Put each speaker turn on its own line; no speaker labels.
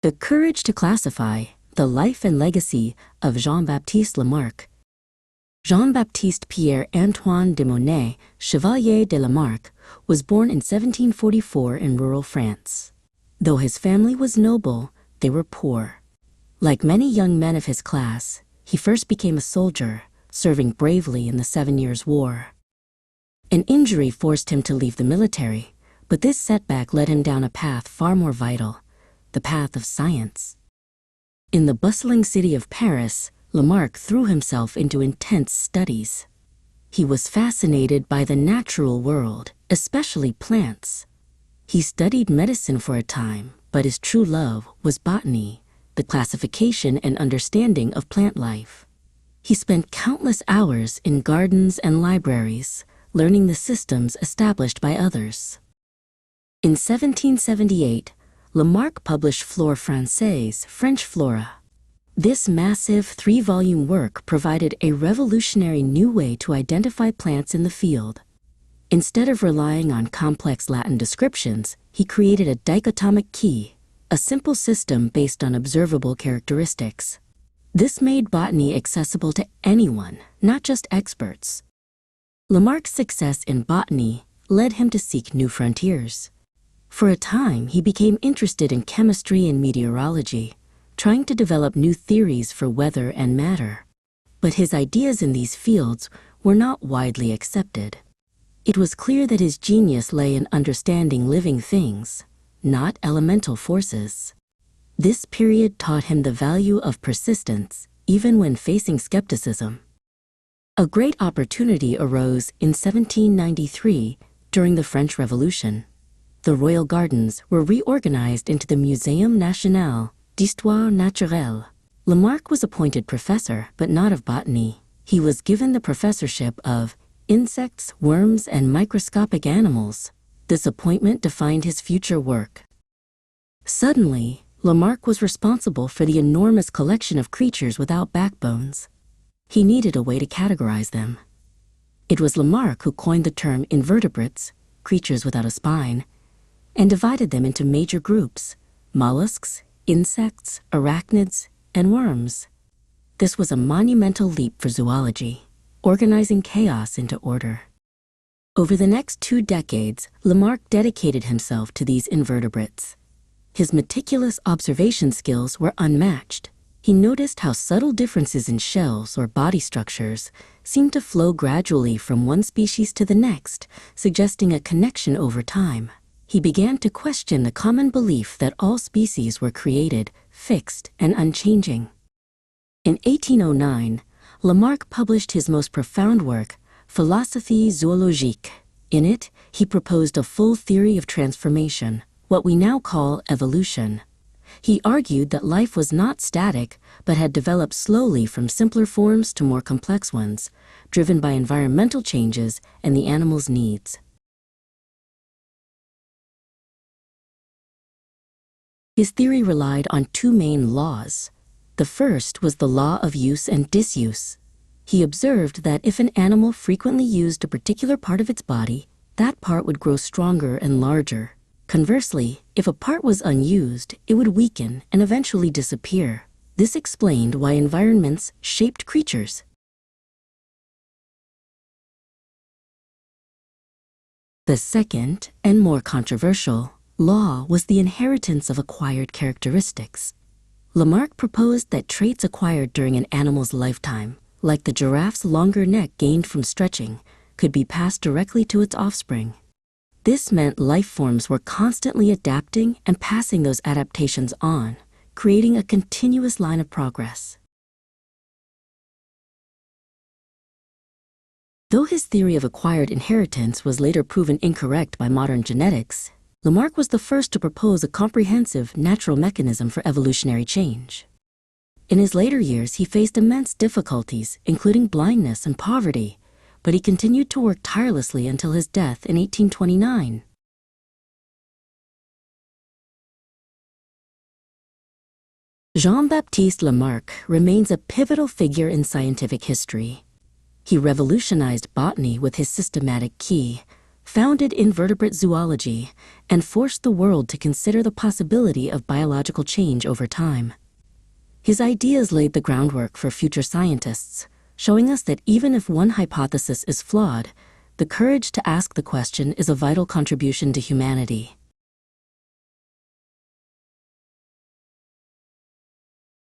The Courage to Classify, The Life and Legacy of Jean Baptiste Lamarck. Jean Baptiste Pierre Antoine de Monet, Chevalier de Lamarck, was born in 1744 in rural France. Though his family was noble, they were poor. Like many young men of his class, he first became a soldier, serving bravely in the 7 Years' War. An injury forced him to leave the military, but this setback led him down a path far more vital, the path of science. In the bustling city of Paris, Lamarck threw himself into intense studies. He was fascinated by the natural world, especially plants. He studied medicine for a time, but his true love was botany, the classification and understanding of plant life. He spent countless hours in gardens and libraries, learning the systems established by others. In 1778, Lamarck published Flore Française, French Flora. This massive 3-volume work provided a revolutionary new way to identify plants in the field. Instead of relying on complex Latin descriptions, he created a dichotomic key, a simple system based on observable characteristics. This made botany accessible to anyone, not just experts. Lamarck's success in botany led him to seek new frontiers. For a time, he became interested in chemistry and meteorology, trying to develop new theories for weather and matter. But his ideas in these fields were not widely accepted. It was clear that his genius lay in understanding living things, not elemental forces. This period taught him the value of persistence, even when facing skepticism. A great opportunity arose in 1793 during the French Revolution. The royal gardens were reorganized into the Muséum National d'Histoire Naturelle. Lamarck was appointed professor, but not of botany. He was given the professorship of insects, worms, and microscopic animals. This appointment defined his future work. Suddenly, Lamarck was responsible for the enormous collection of creatures without backbones. He needed a way to categorize them. It was Lamarck who coined the term invertebrates, creatures without a spine, and divided them into major groups: mollusks, insects, arachnids, and worms. This was a monumental leap for zoology, organizing chaos into order. Over the next 2 decades, Lamarck dedicated himself to these invertebrates. His meticulous observation skills were unmatched. He noticed how subtle differences in shells or body structures seemed to flow gradually from one species to the next, suggesting a connection over time. He began to question the common belief that all species were created, fixed, and unchanging. In 1809, Lamarck published his most profound work, Philosophie zoologique. In it, he proposed a full theory of transformation, what we now call evolution. He argued that life was not static, but had developed slowly from simpler forms to more complex ones, driven by environmental changes and the animal's needs. His theory relied on 2 main laws. The first was the law of use and disuse. He observed that if an animal frequently used a particular part of its body, that part would grow stronger and larger. Conversely, if a part was unused, it would weaken and eventually disappear. This explained why environments shaped creatures. The second, and more controversial, law was the inheritance of acquired characteristics. Lamarck proposed that traits acquired during an animal's lifetime, like the giraffe's longer neck gained from stretching, could be passed directly to its offspring. This meant life forms were constantly adapting and passing those adaptations on, creating a continuous line of progress. Though his theory of acquired inheritance was later proven incorrect by modern genetics, Lamarck was the first to propose a comprehensive natural mechanism for evolutionary change. In his later years, he faced immense difficulties, including blindness and poverty, but he continued to work tirelessly until his death in 1829. Jean Baptiste Lamarck remains a pivotal figure in scientific history. He revolutionized botany with his systematic key, founded invertebrate zoology, and forced the world to consider the possibility of biological change over time. His ideas laid the groundwork for future scientists, showing us that even if one hypothesis is flawed, the courage to ask the question is a vital contribution to humanity.